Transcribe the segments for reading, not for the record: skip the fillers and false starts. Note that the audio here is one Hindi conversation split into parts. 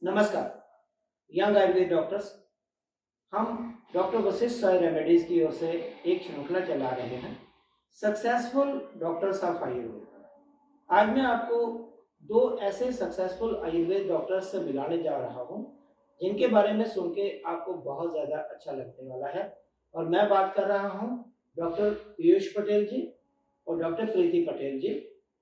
नमस्कार। यंग आयुर्वेद डॉक्टर्स, हम डॉक्टर वशिष्ठ साई रेमेडीज की ओर से एक श्रृंखला चला रहे हैं, सक्सेसफुल डॉक्टर्स ऑफ आयुर्वेद। आज मैं आपको दो ऐसे सक्सेसफुल आयुर्वेद डॉक्टर्स से मिलाने जा रहा हूं, जिनके बारे में सुन के आपको बहुत ज़्यादा अच्छा लगने वाला है। और मैं बात कर रहा हूं डॉक्टर पीयूष पटेल जी और डॉक्टर प्रीति पटेल जी।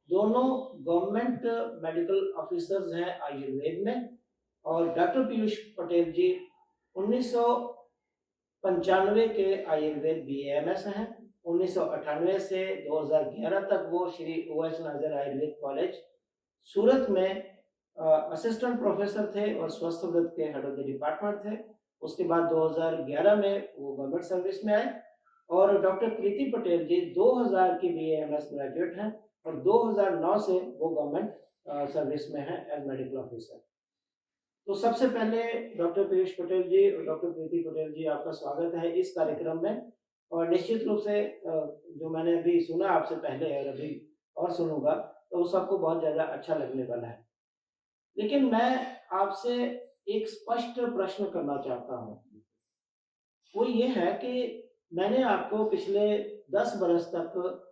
दोनों गवर्नमेंट मेडिकल ऑफिसर्स हैं आयुर्वेद में। और डॉक्टर पीयूष पटेल जी 1995 के आयुर्वेद बीएएमएस हैं। 1998 से 2011 तक वो श्री ओ.एस. नाजर आयुर्वेद कॉलेज सूरत में असिस्टेंट प्रोफेसर थे और स्वस्थ व्रत के हेड ऑफ द डिपार्टमेंट थे। उसके बाद 2011 में वो गवर्नमेंट सर्विस में आए। और डॉक्टर प्रीति पटेल जी 2000 की बीएएमएस ग्रेजुएट हैं और 2009 से वो गवर्नमेंट सर्विस में हैं एज मेडिकल ऑफिसर। तो सबसे पहले डॉक्टर पीयूष पटेल जी और डॉक्टर प्रीति पटेल जी, आपका स्वागत है इस कार्यक्रम में। और निश्चित रूप से जो मैंने अभी सुना आपसे पहले और अभी और सुनूंगा, तो वो सबको बहुत ज़्यादा अच्छा लगने वाला है। लेकिन मैं आपसे एक स्पष्ट प्रश्न करना चाहता हूँ। वो ये है कि मैंने आपको पिछले 10 बरस तक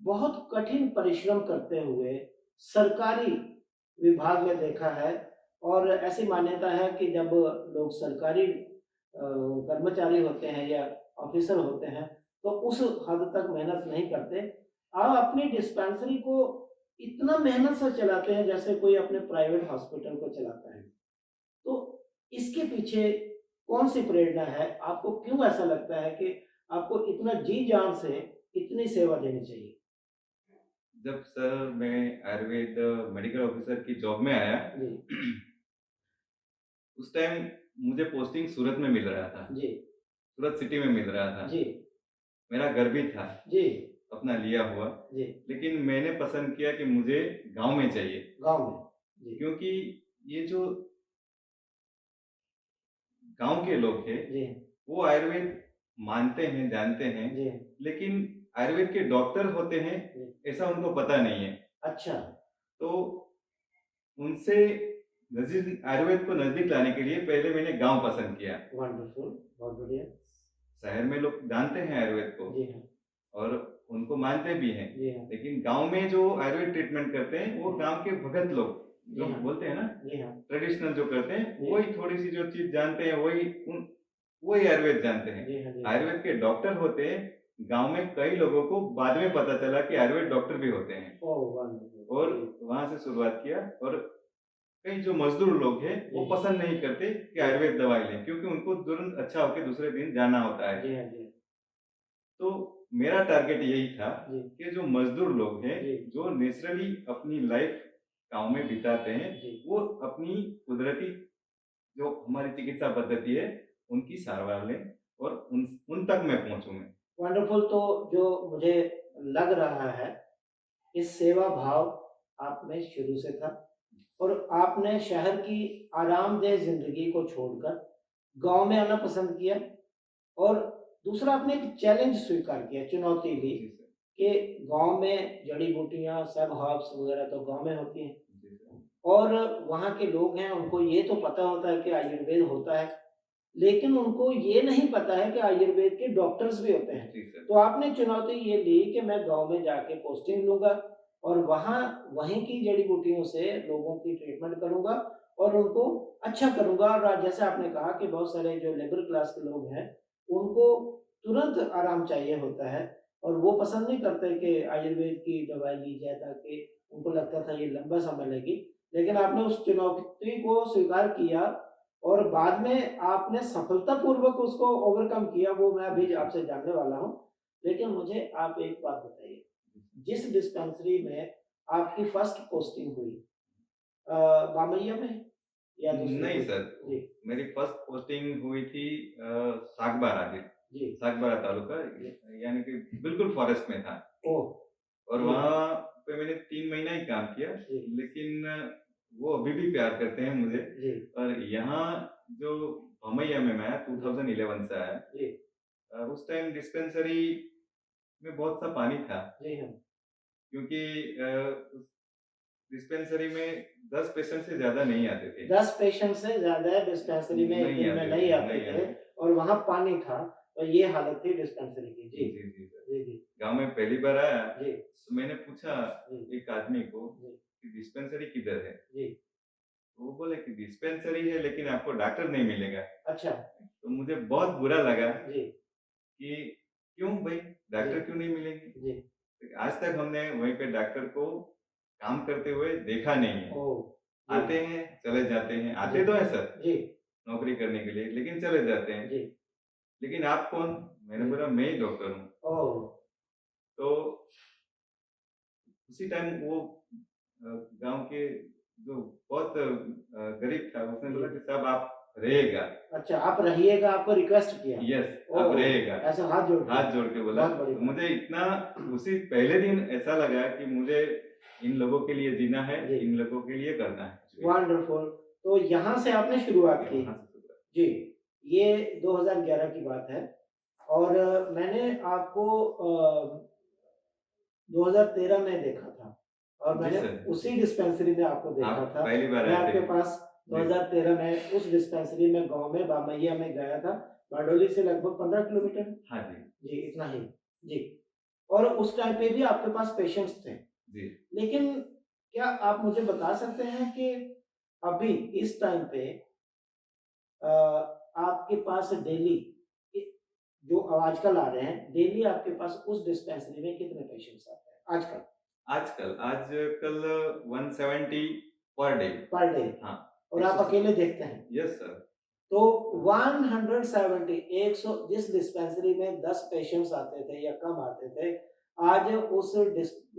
बहुत कठिन परिश्रम करते हुए सरकारी विभाग में देखा है। और ऐसी मान्यता है कि जब लोग सरकारी कर्मचारी होते हैं या ऑफिसर होते हैं, तो उस हद तक मेहनत नहीं करते। आप अपनी डिस्पेंसरी को इतना मेहनत से चलाते हैं जैसे कोई अपने प्राइवेट हॉस्पिटल को चलाता है। तो इसके पीछे कौन सी प्रेरणा है? आपको क्यों ऐसा लगता है कि आपको इतना जी जान से इतनी सेवा देनी चाहिए? जब सर मैं आयुर्वेद मेडिकल ऑफिसर की जॉब में आया जी। उस टाइम मुझे पोस्टिंग सूरत में मिल रहा था। जी। सूरत सिटी में मिल रहा था। जी। मेरा घर भी था जी। अपना लिया हुआ। जी। लेकिन मैंने पसंद किया कि मुझे गाँव में चाहिए, गाँव में। जी। क्योंकि ये जो गाँव के लोग हैं, जी। वो आयुर्वेद मानते हैं, जानते हैं, जी। लेकिन आयुर्वेद के डॉक्टर होते हैं, जी। ऐसा उनको पता नहीं है। अच्छा। तो उनसे नज़दीक आयुर्वेद को नज़दीक लाने के लिए पहले मैंने गाँव पसंद किया। वंडरफुल, बहुत बढ़िया। शहर में लोग जानते हैं आयुर्वेद को जी हाँ। और उनको मानते भी हैं, जी हाँ। लेकिन गाँव में जो आयुर्वेद ट्रीटमेंट करते हैं, वो गाँव के भगत लोग जो जी हाँ। बोलते हैं ना, जी हाँ। ट्रेडिशनल जो करते हैं, जी। वही थोड़ी-सी जो चीज़ जानते हैं, वही आयुर्वेद जानते हैं। जी हाँ। जी। आयुर्वेद के डॉक्टर होते हैं, गाँव में कई लोगों को बाद में पता चला कि आयुर्वेद डॉक्टर भी होते हैं। ओह! वंडरफुल। और जी। वहाँ से शुरुआत किया। और कई जो मज़दूर लोग हैं, वो जी। पसंद नहीं करते कि जी। आयुर्वेद दवाई लें, क्योंकि उनको तुरंत अच्छा होके दूसरे दिन जाना होता है। जी हाँ। जी। तो मेरा टारगेट यही था जी। कि जो मज़दूर लोग हैं, जी। जो नेचुरली अपनी लाइफ़ गाँव में बिताते हैं, जी। वो अपनी कुदरती जो हमारी चिकित्सा पद्धति है, उनकी सारवार लें और उन उन तक मैं पहुँचूँ मैं। वंडरफुल। तो जो मुझे लग रहा है, इस सेवा भाव आप में शुरू से था और आपने शहर की आरामदेह ज़िंदगी को छोड़कर गाँव में आना पसंद किया। और दूसरा, आपने एक चैलेंज स्वीकार किया, चुनौती ली जी सर। कि गाँव में जड़ी-बूटियाँ, सब हर्ब्स वगैरह तो गाँव में होती हैं। जी सर। और वहाँ के लोग हैं, उनको ये तो पता होता है कि आयुर्वेद होता है, लेकिन उनको ये नहीं पता है कि आयुर्वेद के डॉक्टर्स भी होते हैं। जी सर। तो आपने चुनौती ये ली कि मैं गाँव में जाके पोस्टिंग लूँगा और वहाँ वहीं की जड़ी-बूटियों से लोगों की ट्रीटमेंट करूँगा और उनको अच्छा करूँगा। और जैसे आपने कहा कि बहुत सारे जो लेबर क्लास के लोग हैं, उनको तुरंत आराम चाहिए होता है और वो पसंद नहीं करते कि आयुर्वेद की दवाई ली जाए, ताकि उनको लगता था ये लंबा समय लेगी। लेकिन आपने उस चुनौती को स्वीकार किया और बाद में आपने सफलतापूर्वक उसको ओवरकम किया, वो मैं अभी आपसे जानने वाला हूँ। लेकिन मुझे आप एक बात बताइए, जिस डिस्पेंसरी में आपकी फर्स्ट पोस्टिंग हुई, अ, बामैया में या दूसरी नहीं कोई? सर, जी। मेरी फर्स्ट पोस्टिंग हुई थी सागबारा जी, जी। सागबारा तालुका, जी। यानी कि बिल्कुल फॉरेस्ट में था। ओह! और जी। वहाँ पे मैंने 3 महीना ही काम किया, जी। लेकिन वो अभी भी प्यार करते हैं मुझे। जी। और यहाँ जो भमैया में मैं 2011 से आया, जी। उस टाइम डिस्पेंसरी में बहुत सा पानी था, जी हाँ। क्योंकि उस डिस्पेंसरी में 10 पेशेंट से ज्यादा नहीं आते थे। 10 पेशेंट से ज्यादा डिस्पेंसरी में एक नहीं दिन में आते नहीं थे, आते नहीं थे आते। और वहां पानी था, तो ये हालत थी डिस्पेंसरी की। जी जी जी सर। जी जी गांव में पहली बार आया जी तो मैंने पूछा जी एक आदमी को जी कि डिस्पेंसरी किधर है। जी। तो वो बोले कि डिस्पेंसरी है लेकिन आपको डॉक्टर नहीं मिलेगा। अच्छा। तो मुझे बहुत बुरा लगा जी कि क्यों भाई, जी डॉक्टर क्यों नहीं मिलेंगे। जी। तो आज तक हमने वहीं पे डॉक्टर को काम करते हुए देखा नहीं है। ओ जी आते हैं चले जाते हैं, आते जी तो है सर जी नौकरी करने के लिए, लेकिन चले जाते हैं। जी। लेकिन आप कौन। मैंने जी। बोला मैं ही डॉक्टर हूँ। ओ तो उसी टाइम वो गांव के जो बहुत गरीब था उसने जी। बोला कि साहब आप रहेगा। अच्छा, आप रहिएगा, आपको रिक्वेस्ट किया। यस ओ आप रहेगा। ऐसे हाथ जोड़ के। हाथ जोड़ के बोला। बहुत बड़ी तो बात। मुझे इतना उसी पहले दिन ऐसा लगा कि मुझे इन लोगों के लिए जीना है, जी। इन लोगों के लिए करना है। वंडरफुल। तो यहाँ से आपने शुरुआत की। वहाँ से शुरुआत। जी, ये 2011 की बात है और मैंने आपको 2013 में देखा था और जी मैंने सर। उसी डिस्पेंसरी में आपको देखा आप था। पहली बार मैं आए आपके थे। पास जी। 2013 में उस डिस्पेंसरी में गांव में बामैया में गया था। बारडोली से लगभग 15 किलोमीटर। हाँ जी जी, इतना ही। जी। और उस टाइम पे भी आपके पास पेशेंट्स थे। जी। लेकिन क्या आप मुझे बता सकते हैं कि अभी इस टाइम पे अ, आपके पास डेली जो आजकल आ रहे हैं, डेली आपके पास उस डिस्पेंसरी में कितने पेशेंट्स आते हैं आजकल? आजकल आजकल 170 पर डे। Per day. हाँ। और आप अकेले देखते हैं। Yes sir. तो 170 100 जिस डिस्पेंसरी में 10 पेशेंट्स आते थे या कम आते थे, आज उस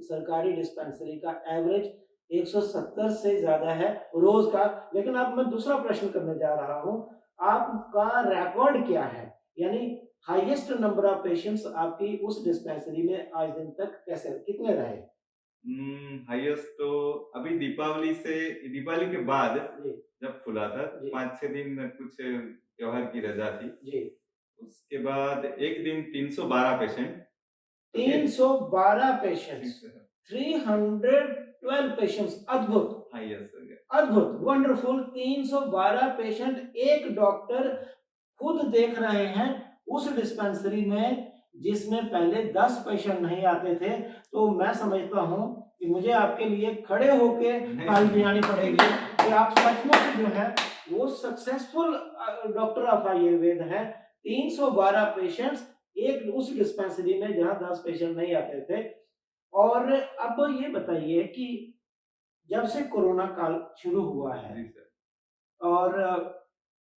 सरकारी डिस्पेंसरी का एवरेज 170 से ज्यादा है रोज का। लेकिन अब मैं दूसरा प्रश्न करने जा रहा हूँ, आपका रिकॉर्ड क्या है? यानी हाईएस्ट नंबर ऑफ पेशेंट्स आपकी उस डिस्पेंसरी में आज दिन तक कैसे कितने रहे? हाईएस्ट तो अभी दीपावली के बाद जी जब खुला था जी 5-6 दिन कुछ त्योहार की रजा थी। जी। उसके बाद एक दिन 312 पेशेंट। 312 patients, 312 patients. अद्भुत। हाँ यस सर। अद्भुत, वंडरफुल। 312 पेशेंट एक डॉक्टर खुद देख रहे हैं उस डिस्पेंसरी में जिसमें पहले 10 पेशेंट नहीं आते थे। तो मैं समझता हूं कि मुझे आपके लिए खड़े होके ताली बजानी पड़ेगी कि आप सचमुच जो है वो सक्सेसफुल डॉक्टर ऑफ आयुर्वेद है। 312 पेशेंट्स एक उस डिस्पेंसरी में जहां 10 पेशेंट नहीं आते थे। और अब ये बताइए कि जब से कोरोना काल शुरू हुआ है जी सर। और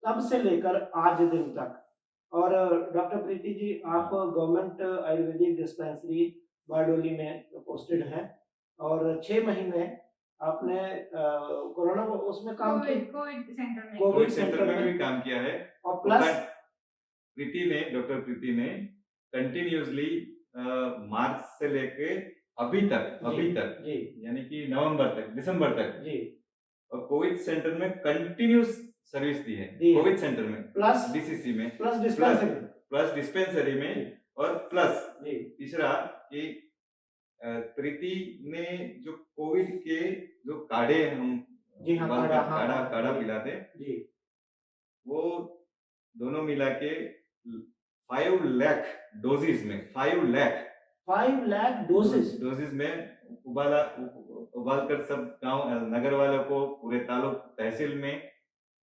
तब से लेकर आज दिन तक, और डॉक्टर प्रीति जी आप गवर्नमेंट आयुर्वेदिक डिस्पेंसरी बारडोली में पोस्टेड हैं और 6 महीने आपने कोरोना उसमें काम किया। कोविड सेंटर में भी काम किया है। और प्लस डॉक्टर प्रीति ने कंटिन्यूअसली मार्च से लेके अभी तक जी यानी कि नवंबर तक दिसंबर तक जी और कोविड सेंटर में कंटिन्यूस सर्विस दी है। दी है। कोविड सेंटर में प्लस डीसीसी में प्लस डिस्पेंसरी प्लस डिस्पेंसरी जी में और प्लस जी तीसरा कि प्रीति ने जो कोविड के जो काढ़े हम जी हाँ उबाल काढ़ा कर हाँ हाँ काढ़ा जी पिलाते जी वो दोनों मिला के 5 लाख डोजेस में 5 लाख 5 लाख डोसेस डोजेस में उबाल कर सब गांव नगर वालों को पूरे तालुक तहसील में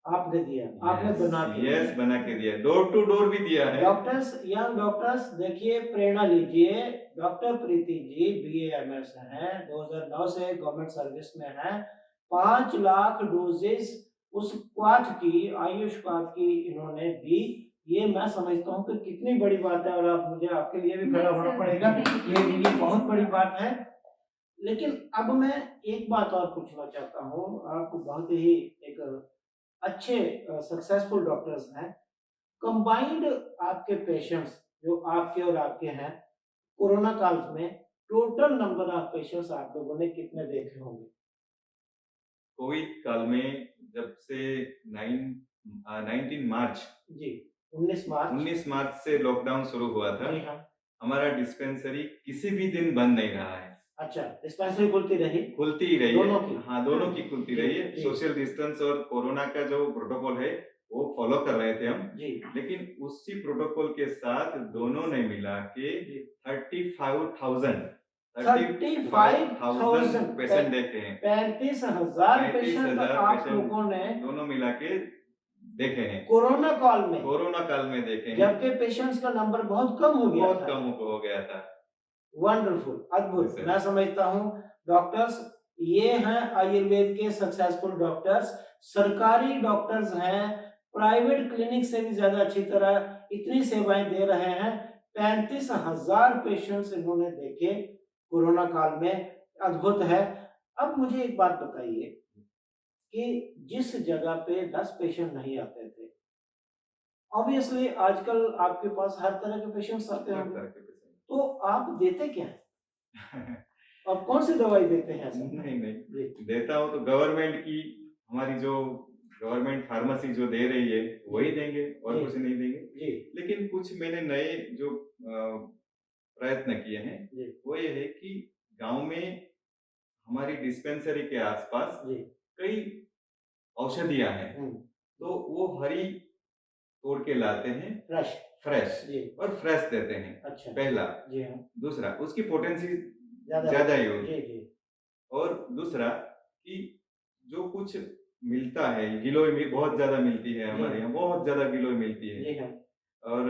आपने दिया, आपने बना के दिया। यस बना के दिया, डोर टू डोर भी दिया है। डॉक्टर्स, यंग डॉक्टर्स देखिए प्रेरणा लीजिए। डॉक्टर प्रीति जी बीएएमएस हैं, 2009 से गवर्नमेंट सर्विस में हैं। 5 लाख डोजेस उस क्वाथ की, आयुष क्वाथ की इन्होंने दी। ये मैं समझता हूँ कि कितनी बड़ी बात है और आप मुझे आपके लिए भी खड़ा होना पड़ेगा। ये बहुत बड़ी बात है। लेकिन अब मैं एक बात और पूछना चाहता हूँ, आप बहुत ही एक अच्छे सक्सेसफुल डॉक्टर्स हैं। कंबाइंड आपके पेशेंट्स जो आपके और आपके हैं, कोरोना काल में टोटल नंबर ऑफ पेशेंट्स आप लोगों ने कितने देखे होंगे? कोविड काल में जब से 19 मार्च जी 19 मार्च से लॉकडाउन शुरू हुआ था। जी हाँ हमारा डिस्पेंसरी किसी भी दिन बंद नहीं रहा है। अच्छा, डिस्पेंसरी खुलती रही? खुलती ही रही दोनों है। की? हाँ, दोनों की खुलती जी, रही है। जी। सोशल डिस्टेंस और कोरोना का जो प्रोटोकॉल है, वो फॉलो कर रहे थे हम। जी, लेकिन उसी प्रोटोकॉल के साथ दोनों ने मिला के जी। 35,000 35,000 पेशेंट देखे हैं। 35,000 पेशेंट 35,000 आप पेशेंट लोगों ने दोनों मिला के देखे हैं। कोरोना काल में, कोरोना काल में देखे हैं। जबकि पेशेंट्स का नंबर बहुत कम हो गया बहुत था। कम हो गया था। वंडरफुल, जी अद्भुत। सर। मैं समझता हूँ डॉक्टर्स, ये हैं आयुर्वेद के सक्सेसफुल डॉक्टर्स। सरकारी डॉक्टर्स हैं, प्राइवेट क्लिनिक से भी ज्यादा अच्छी तरह इतनी सेवाएं दे रहे हैं। 35,000 पेशेंट्स इन्होंने देखे कोरोना काल में, अद्भुत है। अब मुझे एक बात बताइए कि जिस जगह पे 10 पेशेंट नहीं आते थे, ऑब्वियसली आजकल आपके पास हर तरह के पेशेंट्स आते हर होंगे, तरह के पेशेंट। तो आप देते क्या हैं? आप कौन सी दवाई देते हैं ऐसा? नहीं, नहीं। जी, देता हूँ तो गवर्नमेंट की, हमारी जो गवर्नमेंट फार्मेसी जो दे रही है, वही देंगे और जी। कुछ नहीं देंगे। जी, लेकिन कुछ मैंने नए जो प्रयत्न किए हैं, जी, वो ये है कि गाँव में हमारी डिस्पेंसरी के आस-पास जी। कई औषधियाँ हैं। हुँ, तो वो हरी तोड़ के लाते हैं, फ्रेश। फ्रेश, जी, और फ्रेश देते हैं, अच्छा। पहला। जी हाँ, दूसरा, उसकी पोटेंसी ज़्यादा ज़्यादा होती ही है। होगी। जी, जी। और दूसरा कि जो कुछ मिलता है, गिलोय भी बहुत ज़्यादा मिलती है जी हमारे हाँ, यहाँ, बहुत ज़्यादा गिलोय मिलती है। जी हाँ, और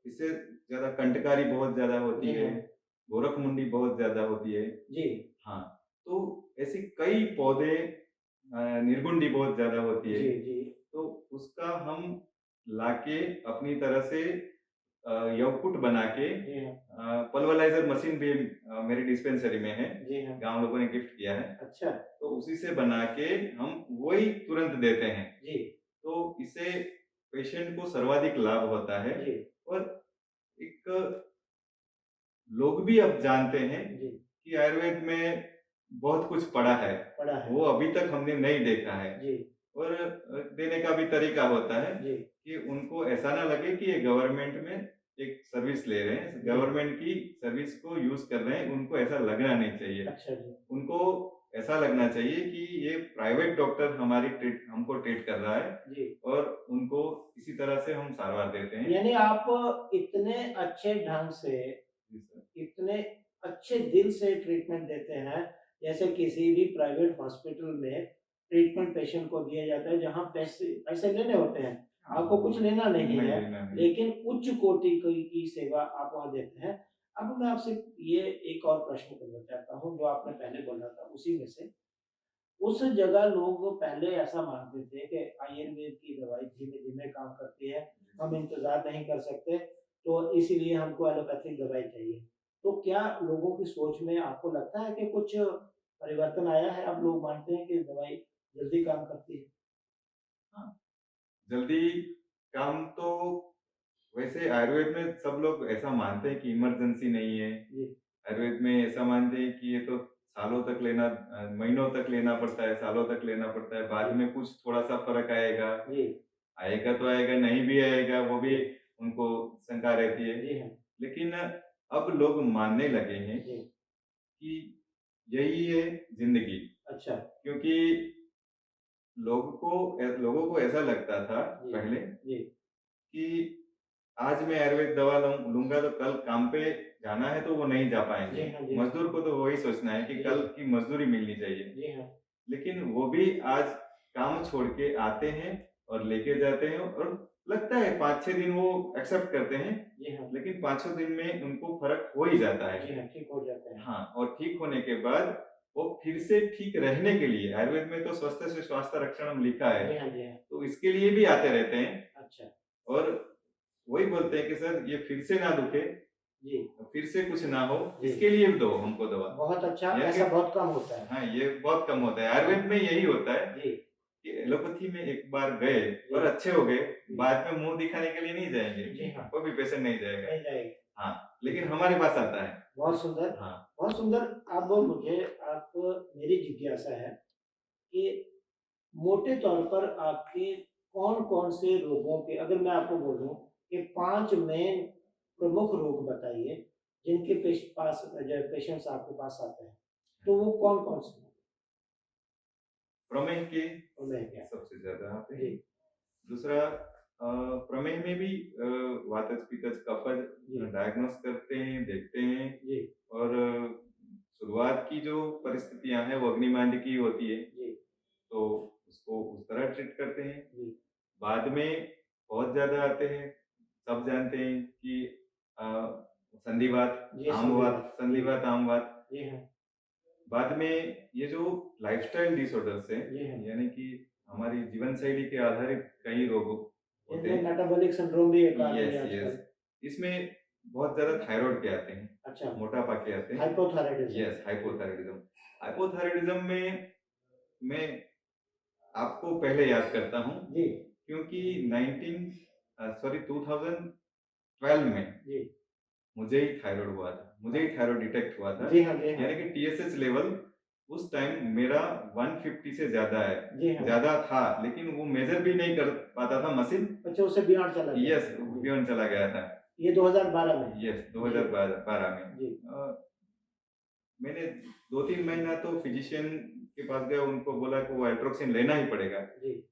इससे ज़्यादा कंटकारी बहुत ज़्यादा होती जी है, हाँ, गोरखमुंडी बहुत ज़्यादा होती है। जी, हाँ, तो ऐसे कई पौधे, निर्गुंडी बहुत ज़्यादा होती है। जी, जी, तो उसका हम लाके अपनी तरह से यवकुट बना के, जी हाँ, पल्वराइज़र मशीन भी मेरी डिस्पेंसरी में है, जी हाँ। गाँव लोगों ने गिफ्ट किया है। अच्छा, तो उसी से बना के हम वही तुरंत देते हैं। जी, तो इससे पेशेंट को सर्वाधिक लाभ होता है। जी, और एक लोग भी अब जानते हैं जी, कि आयुर्वेद में बहुत कुछ पड़ा है, पड़ा है। वो अभी तक हमने नहीं देखा है। जी, और देने का भी तरीका होता है जी, कि उनको ऐसा ना लगे कि ये गवर्नमेंट में एक सर्विस ले रहे हैं, जी। गवर्नमेंट की सर्विस को यूज़ कर रहे हैं, उनको ऐसा लगना नहीं चाहिए। अच्छा जी। उनको ऐसा लगना चाहिए कि ये प्राइवेट डॉक्टर हमको ट्रीट कर रहा है, जी, और उनको इसी तरह से हम सारवार देते हैं। यानी आप इतने अच्छे ढंग से, जी सर। इतने अच्छे दिल से ट्रीटमेंट देते हैं, जैसे किसी भी प्राइवेट हॉस्पिटल में ट्रीटमेंट पेशेंट को दिया जाता है, जहाँ पैसे पैसे लेने होते हैं, आपको कुछ लेना नहीं नहीं है, लेना नहीं। लेकिन उच्च कोटि की सेवा आप वहाँ देते हैं। अब मैं आपसे ये एक और प्रश्न करना चाहता हूँ, जो आपने पहले बोला था उसी में से। उस जगह लोग पहले ऐसा मानते थे कि आयुर्वेद की दवाई धीमे-धीमे काम करती है, हम इंतज़ार नहीं कर सकते, तो इसीलिए हमको एलोपैथिक दवाई चाहिए। तो क्या लोगों की सोच में आपको लगता है कि कुछ परिवर्तन आया है? अब लोग मानते हैं कि दवाई जल्दी काम करती है? हाँ, जल्दी काम तो वैसे आयुर्वेद में सब लोग ऐसा मानते हैं कि इमरजेंसी नहीं है। जी, आयुर्वेद में ऐसा मानते हैं कि ये तो सालों तक लेना, महीनों तक लेना पड़ता है, सालों तक लेना पड़ता है, बाद जी, में कुछ थोड़ा-सा फ़र्क आएगा। जी, आएगा तो आएगा, नहीं भी आएगा, वो भी जी, उनको शंका रहती है। जी हाँ, लेकिन अब लोग मानने लगे हैं जी, कि यही है ज़िंदगी। अच्छा, क्योंकि लोगों को ऐसा लगता था जी, पहले जी, कि आज मैं आयुर्वेद दवा लूँगा तो कल काम पे जाना है तो वो नहीं जा पाएँगे। जी हाँ, जी हाँ, मज़दूर को तो वही सोचना है कि जी, कल की मज़दूरी मिलनी चाहिए। जी हाँ, लेकिन वो भी आज काम छोड़ के आते हैं और लेके जाते हैं, और लगता है 5-6 दिन वो एक्सेप्ट करते हैं, जी हाँ, लेकिन 5-6 दिन में उनको फ़र्क हो ही जाता है। जी हाँ, ठीक हो जाते हैं। हाँ, और ठीक होने के बाद वो फिर से ठीक रहने के लिए, आयुर्वेद में तो स्वस्थ से स्वास्थ्य रक्षणम लिखा है, जी हाँ, जी हाँ, तो इसके लिए भी आते रहते हैं। अच्छा, और वही बोलते हैं कि सर ये फिर से ना दुखे, जी, फिर से कुछ ना हो, जी। इसके लिए भी दो हमको दवा। बहुत अच्छा, या ऐसा फिर बहुत कम होता है। हाँ, ये बहुत कम होता है। आयुर्वेद में यही होता है जी, कि एलोपैथी में एक बार गए जी, और अच्छे हो गए, जी, बाद में मुँह दिखाने के लिए नहीं जाएँगे, जी हाँ, कोई भी पेशेंट नहीं जाएगा। नहीं जाएगी। हाँ, लेकिन हमारे पास आता है। बहुत सुंदर, हाँ, बहुत सुंदर। अब मुझे आप मेरी जिज्ञासा है कि मोटे तौर पर आपके कौन-कौन से रोगों के, अगर मैं आपको बोलूँ कि 5 मेन प्रमुख रोग बताइए, जिनके पास जो पेशेंट्स आपके पास आते हैं, तो वो कौन-कौन से हैं? प्रमेह के प्रमेह के। सबसे ज़्यादा आते जी, हैं। दूसरा प्रमेह में भी वातज, पित्तज, कफज जी, डायग्नोस करते हैं, देखते हैं जी, और शुरुआत की जो परिस्थितियाँ हैं वो अग्निमांद्य की होती है, जी, तो उसको उस तरह ट्रीट करते हैं। जी, बाद में बहुत ज़्यादा आते हैं, सब जानते हैं कि अ, संधिवात, जी, आमवात, संधिवात। जी, संधिवात, आमवात। जी हाँ, बाद में ये जो लाइफ़स्टाइल डिसऑर्डर्स हैं, जी हाँ। यानी कि हमारी जीवन शैली के आधारित कई रोग होते इनमें हैं। मेटाबॉलिक सिंड्रोम भी एक आ रही है यस, आजकल। यस। इसमें बहुत ज़्यादा थायरॉइड के आते हैं, अच्छा, मोटापा के आते हैं। हाइपोथायरायडिज़्म। यस, हाइपोथायरायडिज़्म। हाइपोथायरायडिज़्म में मैं आपको पहले याद करता हूँ, जी, क्योंकि 2012 में जी। मुझे ही थायरॉइड हुआ था। मुझे ही थायरॉइड डिटेक्ट हुआ था। जी हाँ, जी हाँ। यानी कि टीएसएच लेवल उस टाइम मेरा 150 से ज़्यादा है। जी हाँ। ज़्यादा था, लेकिन वो मेज़र भी नहीं कर पाता था मशीन। अच्छा, उससे बियॉन्ड चला गया। यस, बियॉन्ड चला गया था। ये 2012 में? यस, जी, 2012 में। जी, मैंने 2-3 महीना तो फिजिशियन के पास गया, उनको बोला कि वो एल्ट्रोक्सिन लेना ही पड़ेगा। जी,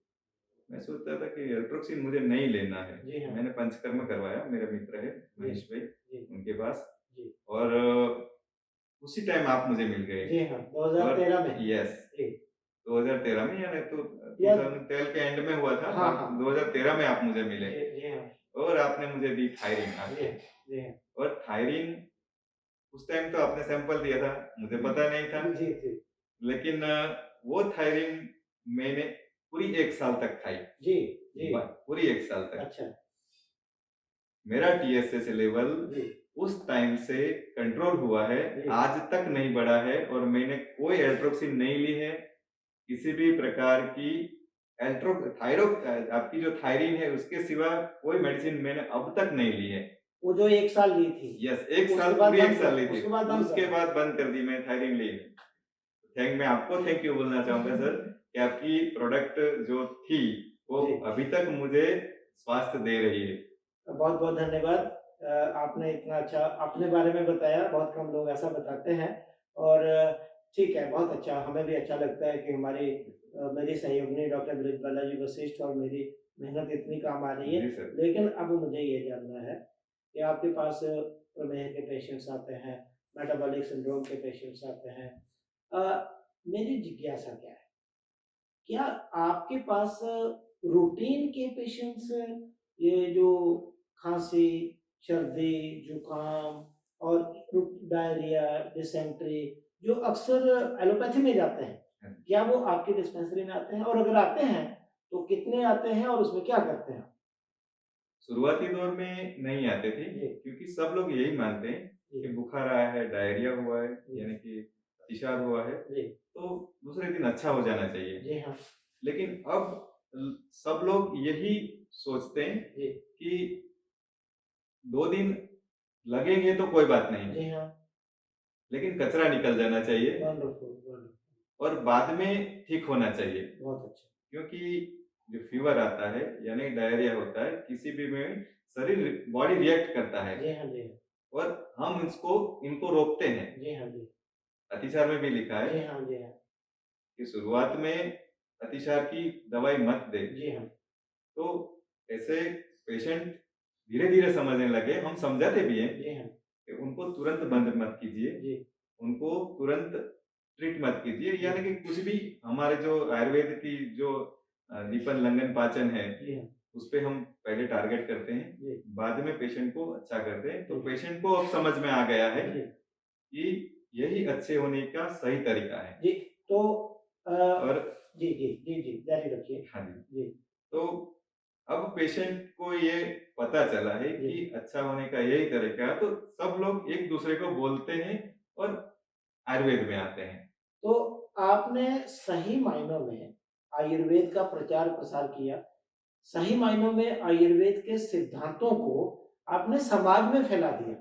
मैं सोचता था कि एल्ट्रोक्सिन मुझे नहीं लेना है। जी हाँ। मैंने पंचकर्म करवाया, मेरे मित्र है जी, मनीष भाई, जी, उनके पास, जी। और उसी टाइम आप मुझे मिल गए। जी हाँ, और 2013 में? यस, जी। 2013 में, यानी तो या 2012 के एंड में हुआ था। हाँ, आप हाँ। 2013 में आप मुझे मिले जी, जी हाँ। और आपने मुझे दी थायरीन जी आके। हाँ, जी हाँ। और थायरीन उस टाइम तो आपने सैंपल दिया था, मुझे पता नहीं था। जी, जी। लेकिन वो थायरीन मैंने पूरी 1 साल तक खाई। जी, जी। पूरी 1 साल तक। अच्छा, मेरा टीएसएच लेवल जी, उस टाइम से कंट्रोल हुआ है, जी। आज तक नहीं बढ़ा है, और मैंने कोई एल्ट्रोक्सिन नहीं ली है। किसी भी प्रकार की आपकी जो थायरीन है उसके सिवा कोई मेडिसिन मैंने अब तक नहीं ली है। वो जो 1 साल ली थी, यस, 1 उसके साल, बाद पूरी 1 बंद साल कर ली थी। उसके बाद बंद उसके कर बाद बंद कर दी, मैं थायरीन ली नहीं। मैं आपको थैंक यू बोलना चाहूँगा सर, कि आपकी प्रोडक्ट जो थी वो जी। अभी तक मुझे स्वास्थ्य दे रही है। बहुत-बहुत धन्यवाद। आपने इतना अच्छा अपने बारे में बताया, बहुत कम लोग ऐसा बताते हैं और ठीक है, बहुत अच्छा, हमें भी अच्छा लगता है कि मेरी सहयोगिनी डॉक्टर ब्रिज बालाजी वशिष्ठ और मेरी मेहनत इतनी काम आ रही है। जी सर। लेकिन अब मुझे ये जानना है कि आपके पास प्रमेह के पेशेंट्स आते हैं, मेटाबॉलिक सिंड्रोम के पेशेंट्स आते हैं। अ, मेरी जिज्ञासा क्या है? क्या आपके पास रूटीन के पेशेंट्स ये जो खांसी, सर्दी, जुकाम और डायरिया, डिसेंट्री जो अक्सर एलोपैथी में जाते हैं, हाँ। क्या वो आपकी डिस्पेंसरी में आते हैं? और अगर आते हैं, तो कितने आते हैं और उसमें क्या करते हैं? शुरुआती दौर में नहीं आते थे, जी, क्योंकि सब लोग यही मानते हैं जी, कि बुखार आया है, डायरिया हुआ है, जी, यानी कि अतिसार हुआ है, जी, तो दूसरे दिन अच्छा हो जाना चाहिए। जी हाँ, लेकिन अब सब लोग यही सोचते हैं जी, कि 2 दिन लगेंगे तो कोई बात नहीं, जी हाँ, लेकिन कचरा निकल जाना चाहिए वंडरफुल, वंडरफुल, और बाद में ठीक होना चाहिए। बहुत अच्छा। क्योंकि जो फीवर आता है, यानी डायरिया होता है, किसी भी में शरीर, बॉडी रिएक्ट करता है, जी हाँ, जी हाँ, और हम इनको रोकते हैं। जी हाँ, जी, अतिसार में भी लिखा है जी हाँ, जी हाँ, कि शुरुआत में अतिसार की दवाई मत दे। जी हाँ, तो ऐसे पेशेंट धीरे-धीरे समझने लगे, हम समझाते भी हैं जी हाँ, कि उनको तुरंत बंद मत कीजिए, जी, उनको तुरंत ट्रीट मत कीजिए। जी, यानी कि कुछ भी, हमारे जो आयुर्वेद की जो लिपन, लंघन, पाचन है, जी हाँ, उस पे हम पहले टारगेट करते हैं, जी, बाद में पेशेंट को अच्छा करते हैं। तो जी, पेशेंट को अब समझ में आ गया है जी, कि यही अच्छे होने का सही तरीका है। जी, तो और जी, जी, जी, जी, जारी रखिए। हाँ जी, जी, तो अब पेशेंट को ये पता चला है जी, कि अच्छा होने का यही तरीका है, तो सब लोग एक दूसरे को बोलते हैं और आयुर्वेद में आते हैं। तो आपने सही मायनों में आयुर्वेद का प्रचार-प्रसार किया, सही मायनों में आयुर्वेद के सिद्धांतों को आपने समाज में फैला दिया।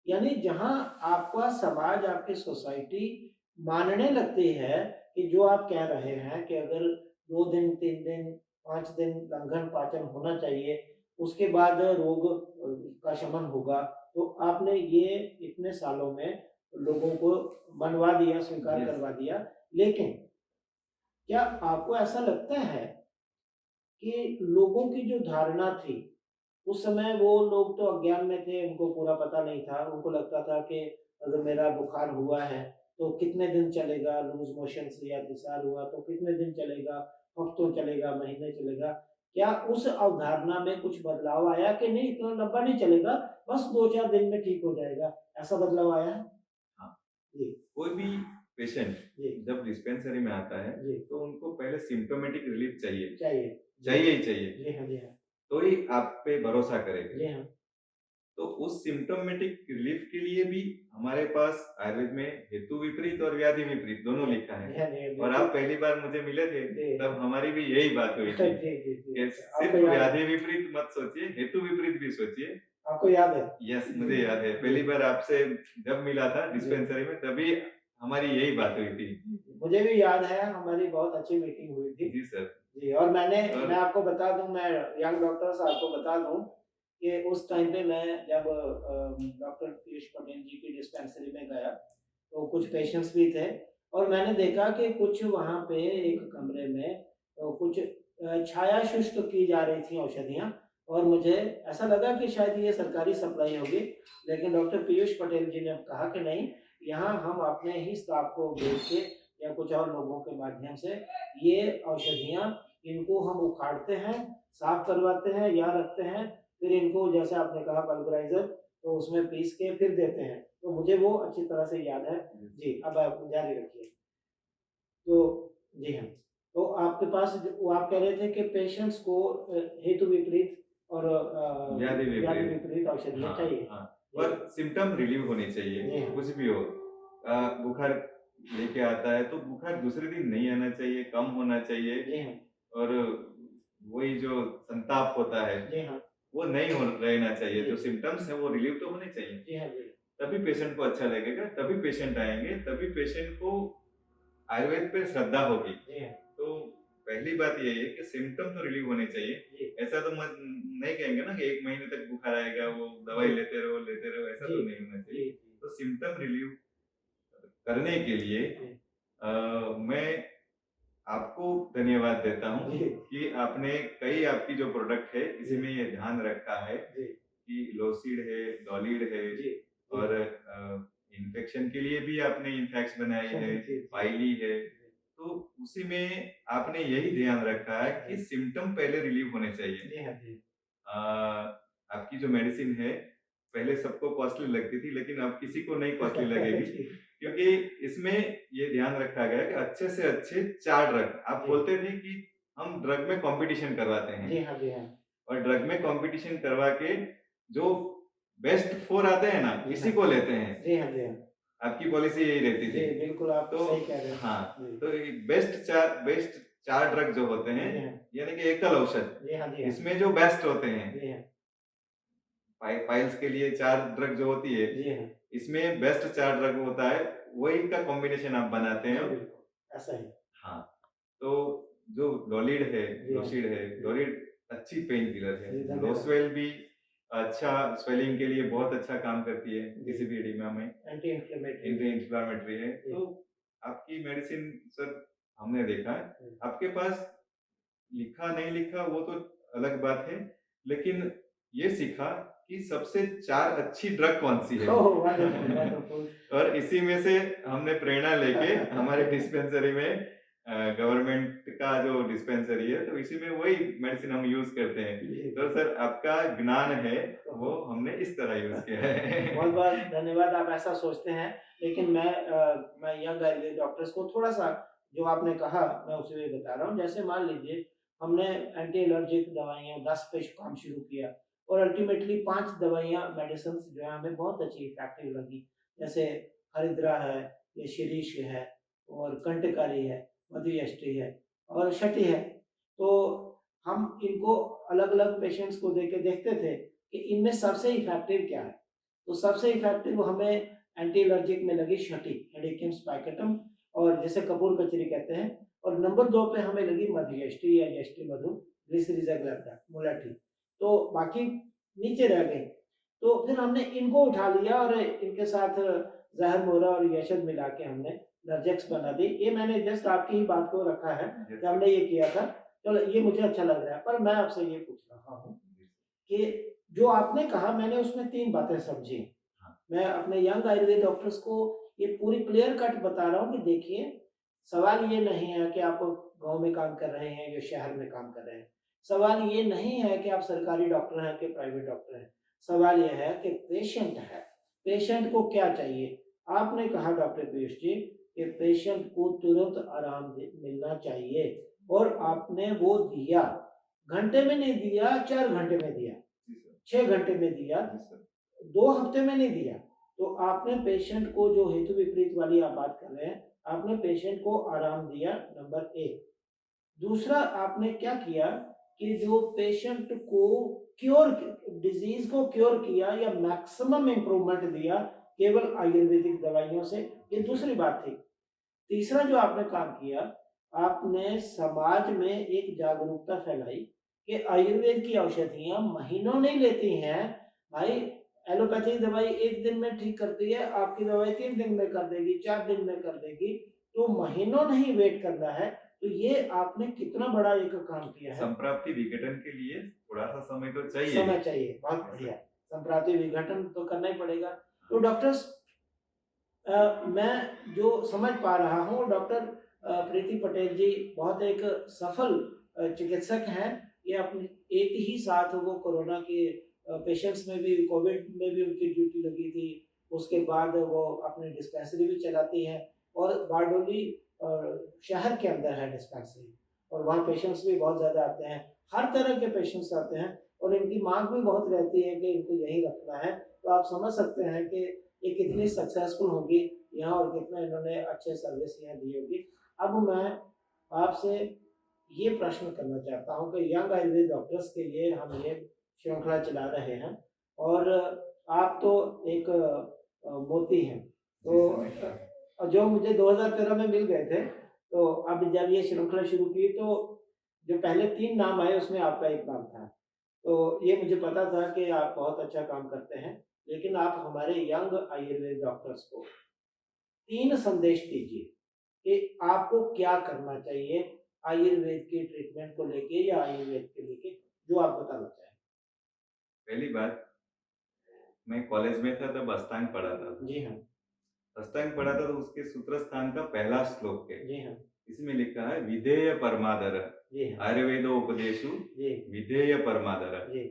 यानी जहाँ आपका समाज, आपकी सोसाइटी मानने लगती है कि जो आप कह रहे हैं कि अगर 2 दिन, 3 दिन, 5 दिन लंघन पाचन होना चाहिए, उसके बाद रोग का शमन होगा। तो आपने ये इतने सालों में लोगों को मनवा दिया, स्वीकार Yes. करवा दिया। लेकिन क्या आपको ऐसा लगता है कि लोगों की जो धारणा थी, उस समय वो लोग तो अज्ञान में थे, उनको पूरा पता नहीं था। उनको लगता था कि अगर मेरा बुखार हुआ है, तो कितने दिन चलेगा, लूज़ मोशंस या अतिसार हुआ तो कितने दिन चलेगा, हफ्तों चलेगा, महीने चलेगा। क्या उस अवधारणा में कुछ बदलाव आया कि नहीं इतना लंबा नहीं चलेगा, बस 2-4 दिन में ठीक हो जाएगा, ऐसा बदलाव आया है? हाँ। जी, कोई भी पेशेंट जी, जब डिस्पेंसरी में आता है जी, तो उनको पहले सिम्प्टोमेटिक रिलीफ चाहिए, चाहिए। जी, चाहिए ही चाहिए, जी हाँ, जी हाँ। तो ही आप पे भरोसा करेगा। जी हाँ। तो उस सिम्प्टोमेटिक रिलीफ के लिए भी हमारे पास आयुर्वेद में हेतु विपरीत और व्याधि विपरीत दोनों लिखा है। जी हाँ, जी हाँ, और आप बिल्कुल। पहली बार मुझे मिले थे, जी। तब हमारी भी यही बात हुई जी, थी जी, जी। कि अच्छा, सिर्फ आपको याद है? व्याधि विपरीत मत सोचिए, हेतु विपरीत भी सोचिए। आपको याद है? यस, मुझे याद है। जी। पहली बार आपसे जब मिला था जी। डिस्पेंसरी में, तभी हमारी यही बात हुई थी। मुझे भी याद है हमारी बहुत अच्छी मीटिंग हुई थी। जी सर। जी, और और मैं आपको बता दूँ, मैं यंग डॉक्टर साहब को बता दूँ कि उस टाइम पे मैं जब डॉक्टर पीयूष पटेल जी की डिस्पेंसरी में गया, तो कुछ पेशेंट्स भी थे और मैंने देखा कि कुछ वहाँ पे एक कमरे में कुछ छाया शुष्क की जा रही थी औषधियाँ और मुझे ऐसा लगा कि शायद ये सरकारी सप्लाई होगी, लेकिन डॉक्टर पीयूष पटेल जी ने कहा कि नहीं, यहाँ हम अपने ही स्टाफ को भेज के या कुछ और लोगों के माध्यम से ये औषधियाँ इनको हम उखाड़ते हैं, साफ करवाते हैं या रखते हैं, फिर इनको जैसे आपने कहा पल्वराइज़र, तो उसमें पीस के फिर देते हैं। तो मुझे वो अच्छी तरह से याद है। जी, अब आप जारी रखिए। तो जी हाँ, तो आपके पास वो आप कह रहे थे कि पेशेंट्स को हेतु विपरीत और व्याधि व्याधि विपरीत। विपरीत औषधियाँ हाँ, चाहिए। हाँ। जी, और सिम्पटम रिलीव होने चाहिए, जी हाँ, कुछ भी हो। बुखार लेके आता है तो बुखार दूसरे दिन नहीं आना चाहिए, कम होना चाहिए जी हाँ, और वही जो संताप होता है, जी हाँ, वो नहीं हो रहना चाहिए। जी, जो सिम्पटम्स हैं वो रिलीव तो होने चाहिए। जी हाँ, जी, तभी पेशेंट को अच्छा लगेगा, तभी पेशेंट आएँगे, तभी पेशेंट को आयुर्वेद पे श्रद्धा होगी। जी हाँ, तो पहली बात यही है कि सिम्पटम तो रिलीव होने चाहिए। जी, ऐसा तो मत नहीं कहेंगे ना कि 1 महीने तक बुखार आएगा, वो दवाई जी, लेते रहो, ऐसा जी, तो नहीं होना जी, चाहिए। तो सिम्पटम रिलीव करने के लिए जी, मैं आपको धन्यवाद देता हूँ जी, कि आपने कई आपकी जो प्रोडक्ट है, इसी जी, में ये ध्यान रखा है जी, कि लोसीड है, डॉलिड है जी, जी, और इन्फेक्शन के लिए भी आपने इन्फेक्स बनाई है, जी, जी, फाइली है। जी, तो उसी में आपने यही ध्यान रखा है कि जी, सिम्पटम पहले रिलीव होने चाहिए। जी हाँ, जी, आपकी जो मेडिसिन है, पहले सबको कॉस्टली लगती थी, लेकिन अब किसी को नहीं कॉस्टली लगेगी जी, क्योंकि इसमें ये ध्यान रखा गया है कि अच्छे से अच्छे 4 ड्रग आप जी, बोलते थे कि हम ड्रग में कॉम्पिटिशन करवाते हैं जी हाँ, जी हाँ, और ड्रग में कॉम्पिटिशन करवा के जो बेस्ट 4 आते हैं ना, जी इसी हाँ, को लेते हैं। जी हाँ, जी हाँ, आपकी पॉलिसी यही रहती जी, थी। बिल्कुल आप तो सही कह रहे हैं। हाँ, जी, तो ये बेस्ट 4 ड्रग जो होते हैं, जी हाँ, यानी कि एकल औषध, जी हाँ, जी हाँ, इसमें जो बेस्ट होते हैं, जी हाँ, फाइल्स के लिए 4 ड्रग जो होती है, जी हाँ, इसमें बेस्ट 4 ड्रग होता है, वही का कॉम्बिनेशन आप बनाते जी, हैं। बिल्कुल, ऐसा ही। हाँ, तो जो डोलिड है, जी हाँ, लोसिड है, जी, डोलिड अच्छी पेन किलर है। जी, धन्यवाद। लोसवेल भी अच्छा स्वेलिंग के लिए बहुत अच्छा काम करती है, जी, किसी भी एडिमा में। एंटी इन्फ्लेमेटरी एंटी इंफ्लेमेटरी है। जी, तो आपकी मेडिसिन सर हमने देखा है, जी, आपके पास लिखा नहीं लिखा वो तो अलग बात है, लेकिन ये सीखा कि सबसे 4 अच्छी ड्रग कौन-सी है। ओह! Wonderful, wonderful. और इसी में से हमने प्रेरणा लेके हमारे डिस्पेंसरी में गवर्नमेंट का जो डिस्पेंसरी है, तो इसी में वही मेडिसिन हम यूज़ करते हैं। जी, तो सर आपका ज्ञान है, वो हमने इस तरह यूज़ किया है। बहुत-बहुत धन्यवाद, आप ऐसा सोचते हैं। लेकिन मैं यंग आयुर्वेदिक डॉक्टर्स को थोड़ा-सा जो आपने कहा, मैं उसी में बता रहा हूँ। जैसे मान लीजिए, हमने एंटी एलर्जिक दवाइयाँ 10 पे काम शुरू किया और अल्टीमेटली 5 दवाइयाँ मेडिसिन्स जो हैं हमें बहुत अच्छी इफ़ेक्टिव लगी। जैसे हरिद्रा है, ये शिरीष है और कंटकारी है, मधुयष्टि है और शटी है। तो हम इनको अलग-अलग पेशेंट्स को देके देखते थे कि इनमें सबसे इफ़ेक्टिव क्या है? तो सबसे इफ़ेक्टिव हमें एंटी एलर्जिक में लगी शटी, हेडेकिम स्पाइकेटम और जिसे कपूर कचरी कहते हैं, और नंबर 2 पे हमें लगी मधुयष्टि या यष्टि मधु, ग्लिसरीजा ग्लैब्टा, मुलाठी। तो बाकी नीचे रह गई। तो फिर हमने इनको उठा लिया और इनके साथ ज़ाहिर मोरा और यशद मिला के हमने नरजेक्स बना दी। ये मैंने जस्ट आपकी ही बात को रखा है कि हमने ये किया था। चलो ये मुझे अच्छा लग रहा है, पर मैं आपसे ये पूछ रहा हूँ कि जो आपने कहा मैंने उसमें 3 बातें समझी। हाँ। मैं अपने यंग आयुर्वेद डॉक्टर्स को ये पूरी क्लियर कट बता रहा हूँ कि देखिए, सवाल ये नहीं है कि आप गाँव में काम कर रहे हैं या शहर में काम कर रहे हैं। सवाल ये नहीं है कि आप सरकारी डॉक्टर हैं कि प्राइवेट डॉक्टर हैं। सवाल ये है कि पेशेंट है, पेशेंट को क्या चाहिए? आपने कहा डॉक्टर पीयूष जी कि पेशेंट को तुरंत आराम मिलना चाहिए और आपने वो दिया। घंटे में नहीं दिया, 4 घंटे में दिया, 6 घंटे में दिया, 2 हफ्ते में नहीं दिया। तो आपने पेशेंट को, जो हेतु विपरीत वाली आप बात कर रहे हैं, आपने पेशेंट को आराम दिया, नंबर 1। दूसरा आपने क्या किया कि जो पेशेंट को क्योर, डिजीज को क्योर किया या मैक्सिमम इंप्रूवमेंट दिया केवल आयुर्वेदिक दवाइयों से, ये दूसरी बात थी। तीसरा जो आपने काम किया, आपने समाज में एक जागरूकता फैलाई कि आयुर्वेद की औषधियां महीनों नहीं लेती हैं भाई। एलोपैथिक दवाई 1 दिन में ठीक करती है, आपकी दवाई 3 दिन में कर देगी, 4 दिन में कर देगी, तो महीनों नहीं वेट करना है। तो ये आपने कितना बड़ा एक काम किया है। संप्राप्ति विघटन के लिए थोड़ा सा समय तो चाहिए। समय चाहिए, बहुत बढ़िया। संप्राप्ति विघटन तो करना ही पड़ेगा। तो डॉक्टर्स, मैं जो समझ पा रहा हूँ, डॉक्टर प्रीति पटेल जी बहुत एक सफल चिकित्सक हैं। ये अपने एक ही साथ वो कोरोना के पेशेंट्स में भी, कोविड में भी उनकी ड्यूटी लगी थी। उसके बाद वो अपनी डिस्पेंसरी भी चलाती हैं और बारडोली शहर के अंदर है डिस्पेंसरी, और वहाँ पेशेंट्स भी बहुत ज़्यादा आते हैं, हर तरह के पेशेंट्स आते हैं और इनकी मांग भी बहुत रहती है कि इनको यहीं रखना है। तो आप समझ सकते हैं कि ये कितनी सक्सेसफुल होगी यहाँ और कितना इन्होंने अच्छे सर्विस यहाँ दी होगी। अब मैं आपसे ये प्रश्न करना चाहता हूँ कि यंग आयुर्वेद डॉक्टर्स के लिए हम ये श्रृंखला चला रहे हैं और आप तो एक मोती हैं, तो जो मुझे 2013 में मिल गए थे, तो अब जब ये श्रृंखला शुरू की तो जो पहले 3 नाम आए उसमें आपका एक नाम था। तो ये मुझे पता था कि आप बहुत अच्छा काम करते हैं, लेकिन आप हमारे यंग आयुर्वेद डॉक्टर्स को 3 संदेश दीजिए कि आपको क्या करना चाहिए आयुर्वेद के ट्रीटमेंट को लेके या आयुर्वेद के लेके, जो आप बताना चाहें। पहली बात, मैं कॉलेज में था तब अष्टांग पढ़ा था। जी हाँ। अष्टांग पढ़ा था तो उसके सूत्र स्थान का पहला श्लोक है। जी हाँ। इसमें लिखा है विधेय परमादर, जी हाँ। आयुर्वेदो उपदेशु जी। विधेय परमादर। जी।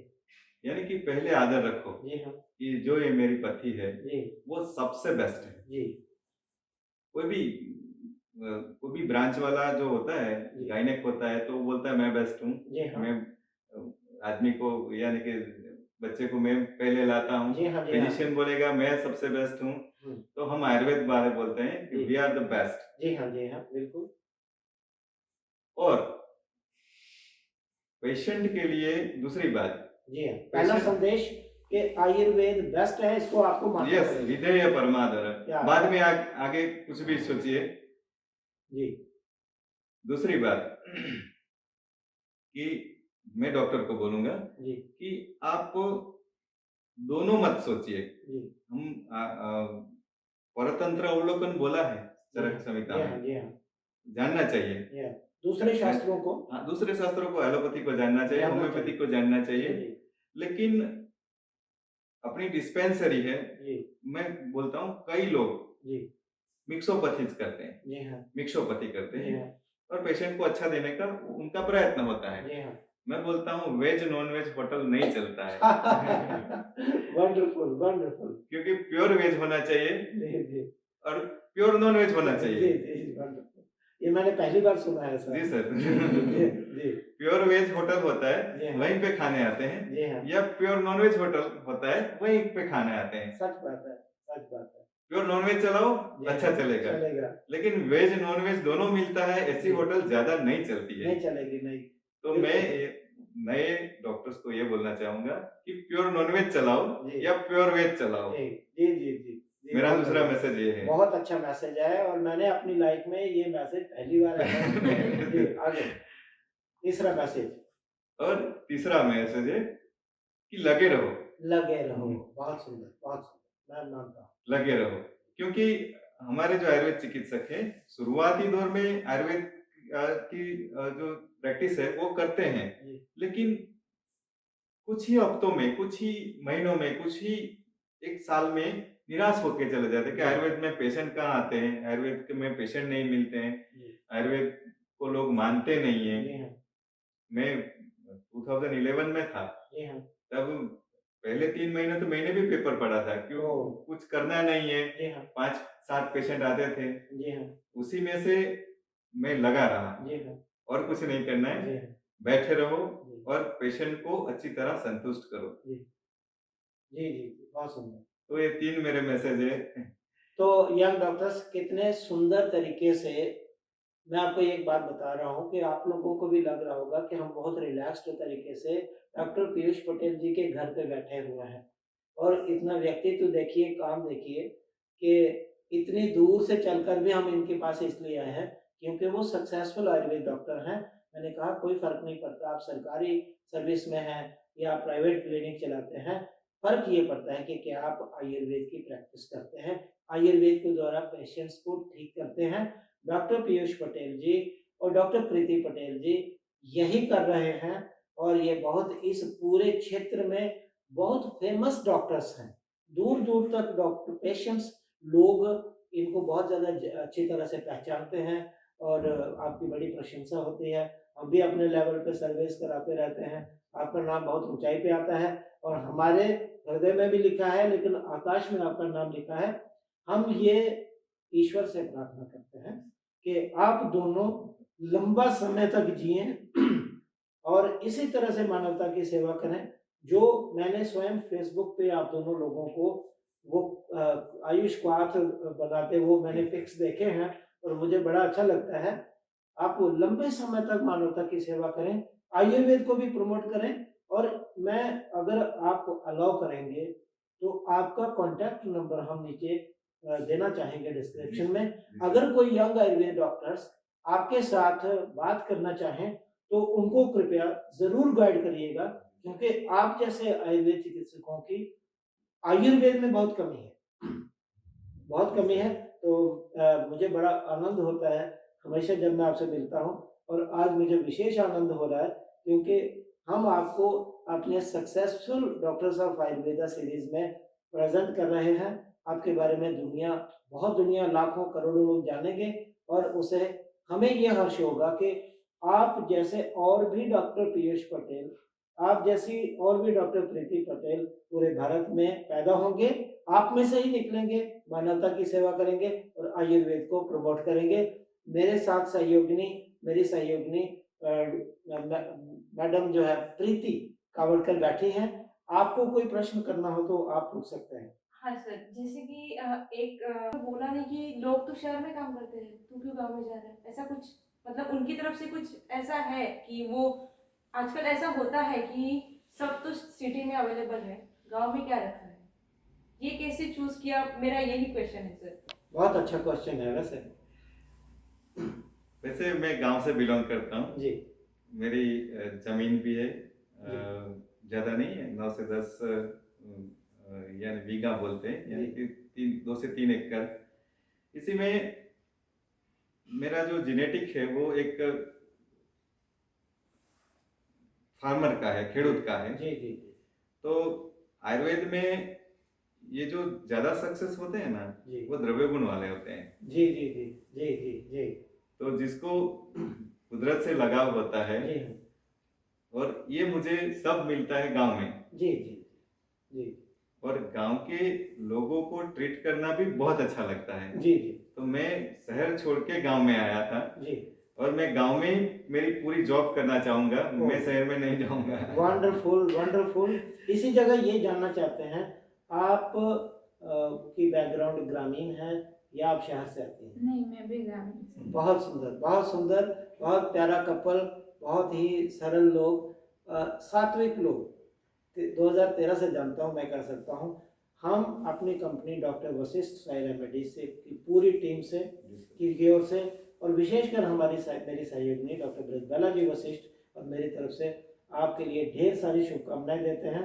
यानी कि पहले आदर रखो जी हाँ। कि जो ये मेरी पति है जी। वो सबसे बेस्ट है। जी। कोई भी ब्रांच वाला जो होता है, जी। गायनेक होता है, तो वो बोलता है मैं बेस्ट हूँ। जी हाँ। मैं आदमी को, यानी कि बच्चे को मैं पहले लाता हूँ। जी हाँ। जी हाँ। फिजिशियन बोलेगा मैं सबसे बेस्ट हूँ। तो हम आयुर्वेद वाले बोलते हैं कि जी। We are the best. जी हाँ। जी हाँ, बिल्कुल। और पेशेंट के लिए दूसरी बात, जी हाँ, पहला पेशेंट, संदेश कि आयुर्वेद बेस्ट है, इसको आपको मानना यस, पड़ेगा। विधेय परमादर। क्या बाद में आगे कुछ भी सोचिए। जी। दूसरी बात कि मैं डॉक्टर को बोलूंगा जी। कि आप दोनों मत सोचिए। जी। हम परतंत्र अवलोकन बोला है चरक संहिता जी हाँ। में, जी हाँ। जानना चाहिए। या दूसरे शास्त्रों को, हाँ, दूसरे शास्त्रों को, एलोपैथी को जानना चाहिए, जानना होम्योपैथी चाहिए। को जानना जी। चाहिए। जी। लेकिन अपनी डिस्पेंसरी है, जी। मैं बोलता हूँ कई लोग जी। मिक्सोपैथीज करते हैं, जी हाँ। मिक्सोपैथी करते जी हैं हाँ। और पेशेंट को अच्छा देने का उनका प्रयत्न होता है। जी हाँ। मैं बोलता हूँ वेज नॉन वेज होटल नहीं चलता है। Wonderful, wonderful. क्योंकि प्योर वेज होना चाहिए जी। जी। और प्योर नॉन वेज होना जी। चाहिए। जी, वंडरफुल। ये मैंने पहली बार सुना है सर। जी सर। जी। जी। प्योर वेज होटल होता जी है, हाँ। वहीं पे खाने आते हैं, जी हाँ। या प्योर नॉन वेज होटल होता है, वहीं पे खाने आते हैं। सच बात है, सच बात है। प्योर नॉन वेज चलाओ, जी अच्छा हाँ, चलेगा। चलेगा। लेकिन वेज नॉन वेज दोनों मिलता है, ऐसी जी। होटल ज्यादा नहीं चलती है। नहीं चलेगी, नहीं। तो बिल्कुल। मैं नए डॉक्टर्स को ये बोलना चाहूंगा कि प्योर नॉन वेज चलाओ जी। या प्योर वेज चलाओ। जी। जी। जी। जी। जी, मेरा बहुत दूसरा बढ़िया। मैसेज ये है। बहुत अच्छा मैसेज है और मैंने अपनी लाइफ में ये मैसेज पहली बार है। जी, आगे तीसरा मैसेज। और तीसरा मैसेज है कि लगे रहो। लगे रहो। बहुत सुंदर, बहुत सुंदर, मैं मानता हूँ। लगे रहो, क्योंकि हमारे जो आयुर्वेद चिकित्सक हैं शुरुआती दौर में आयुर्वेद की जो प्रैक्टिस है वो करते हैं, जी, लेकिन कुछ ही हफ्तों में, कुछ ही महीनों में, कुछ ही एक साल में निराश होके चले जाते हैं कि जी, आयुर्वेद में पेशेंट कहाँ आते हैं, आयुर्वेद के में पेशेंट नहीं मिलते हैं, जी, आयुर्वेद को लोग मानते नहीं हैं। जी हाँ, मैं 2011 में था, जी हाँ, तब पहले 3 महीने तो मैंने भी पेपर पढ़ा था, क्यों ओह! कुछ करना नहीं है, जी हाँ, 5-7 पेशेंट आते थे, जी हाँ, उसी में से मैं लगा रहा जी हाँ, और कुछ नहीं करना है, जी हाँ, बैठे रहो जी, और पेशेंट को अच्छी तरह संतुष्ट करो। जी, जी, जी, बहुत सुंदर। तो ये 3 मेरे मैसेज है। तो यंग डॉक्टर्स कितने सुंदर तरीके से, मैं आपको एक बात बता रहा हूँ कि आप लोगों को भी लग रहा होगा कि हम बहुत रिलैक्स्ड तरीके से डॉक्टर पीयूष पटेल जी के घर पे बैठे हुए हैं। और इतना व्यक्तित्व देखिए, काम देखिए कि इतनी दूर से चलकर भी हम इनके पास इसलिए आए हैं क्योंकि वो सक्सेसफुल आयुर्वेद डॉक्टर हैं। मैंने कहा कोई फ़र्क नहीं पड़ता आप सरकारी सर्विस में हैं या प्राइवेट क्लिनिक चलाते हैं, फ़र्क ये पड़ता है कि क्या आप आयुर्वेद की प्रैक्टिस करते हैं, आयुर्वेद के द्वारा पेशेंट्स को ठीक करते हैं। डॉक्टर पीयूष पटेल जी और डॉक्टर प्रीति पटेल जी यही कर रहे हैं और ये बहुत इस पूरे क्षेत्र में बहुत फेमस डॉक्टर्स हैं। दूर-दूर तक डॉक्टर पेशेंट्स लोग इनको बहुत ज़्यादा अच्छी तरह से पहचानते हैं और आपकी बड़ी प्रशंसा होती है। हम भी अपने लेवल पे सर्विस कराते रहते हैं। आपका नाम बहुत ऊँचाई पे आता है और हमारे हृदय में भी लिखा है लेकिन आकाश में आपका नाम लिखा है। हम ये ईश्वर से प्रार्थना करते हैं कि आप दोनों लंबा समय तक जिएँ और इसी तरह से मानवता की सेवा करें। जो मैंने स्वयं फ़ेसबुक पे आप दोनों लोगों को वो आयुष क्वाथ बनाते वो मैंने पिक्स देखे हैं और मुझे बड़ा अच्छा लगता है। आप लंबे समय तक मानवता की सेवा करें, आयुर्वेद को भी प्रमोट करें और मैं अगर आप अलाउ करेंगे, तो आपका कॉन्टैक्ट नंबर हम नीचे देना चाहेंगे डिस्क्रिप्शन में। अगर कोई यंग आयुर्वेद डॉक्टर्स आपके साथ बात करना चाहें, तो उनको कृपया ज़रूर गाइड करिएगा क्योंकि आप जैसे आयुर्वेद चिकित्सकों की आयुर्वेद में बहुत कमी है। बहुत कमी है, तो मुझे बड़ा आनंद होता है हमेशा जब मैं आपसे मिलता हूँ और आज मुझे विशेष आनंद हो रहा है क्योंकि हम आपको अपने successful doctors of Ayurveda series में प्रेज़ेंट कर रहे हैं। आपके बारे में दुनिया लाखों करोड़ों लोग जानेंगे और उसे हमें ये हर्ष होगा कि आप जैसे और भी डॉक्टर पीयूष पटेल, आप जैसी और भी डॉक्टर प्रीति पटेल पूरे भारत में पैदा होंगे, आप में से ही निकलेंगे, मानवता की सेवा करेंगे और आयुर्वेद को प्रमोट करेंगे। मेरे साथ सहयोगिनी, मेरी सहयोगिनी मैडम जो है प्रीति कावड़कर बैठी हैं। आपको कोई प्रश्न करना हो तो आप पूछ सकते हैं। हाँ सर, जैसे कि बोला नहीं कि लोग तो शहर में काम करते हैं, तू क्यों गाँव में जा रहा है? ऐसा कुछ मतलब उनकी तरफ से कुछ ऐसा है कि वो आजकल ऐसा होता है कि सब तो सिटी में अवेलेबल है, गाँव में क्या रखा है? ये कैसे चूज़ किया? मेरा यही क्वेश्चन है सर। बहुत अच्छा क्वेश्चन है वैसे। वैसे मैं गाँव से बिलॉन्ग करता हूँ। जी, मेरी ज़मीन भी है, जी, ज़्यादा नहीं है, 9 से 10 यानी बीघा बोलते हैं, यानी जी, कि 2 से 3 एकड़। इसी में मेरा जो जेनेटिक है वो एक फार्मर का है, खेड़ूत का है। जी, जी, जी, तो आयुर्वेद में ये जो ज़्यादा सक्सेस होते हैं ना, जी, वो द्रव्य गुण वाले होते हैं। जी, जी, जी, जी, जी, जी, तो जिसको कुदरत से लगाव होता है, जी हाँ, और ये मुझे सब मिलता है गाँव में। जी, जी, जी, और गाँव के लोगों को ट्रीट करना भी बहुत अच्छा लगता है। जी, जी, तो मैं शहर छोड़ के गाँव में आया था जी। और मैं गाँव में ही मेरी पूरी जॉब करना चाहूँगा, मैं ओह! शहर में नहीं जाऊँगा। Wonderful, wonderful. इसी जगह ये जानना चाहते हैं, आप की बैकग्राउंड ग्रामीण है या आप शहर से आती हैं? नहीं, मैं भी ग्रामीण से। बहुत सुंदर, बहुत सुंदर, बहुत प्यारा कपल, बहुत ही सरल लोग, सात्विक लोग। 2013 से जानता हूँ, मैं कह सकता हूँ। हम अपनी company doctor Vashishtha Sai remedies से की पूरी टीम से की ओर से और विशेषकर मेरी सहयोगिनी डॉक्टर ब्रजबाला जी वशिष्ठ और मेरी तरफ से आपके लिए ढेर सारी शुभकामनाएं देते हैं।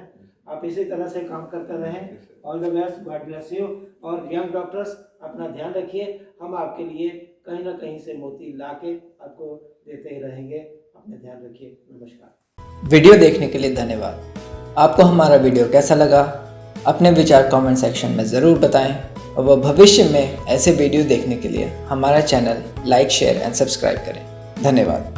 आप इसी तरह से काम करते रहें। All the best, God bless you. और यंग डॉक्टर्स अपना ध्यान रखिए, हम आपके लिए कहीं ना कहीं से मोती ला के आपको देते ही रहेंगे। अपना ध्यान रखिए। नमस्कार। वीडियो देखने के लिए धन्यवाद। आपको हमारा वीडियो कैसा लगा अपने विचार कमेंट सेक्शन में ज़रूर बताएं और वह भविष्य में ऐसे वीडियो देखने के लिए हमारा channel like, share and subscribe करें। धन्यवाद।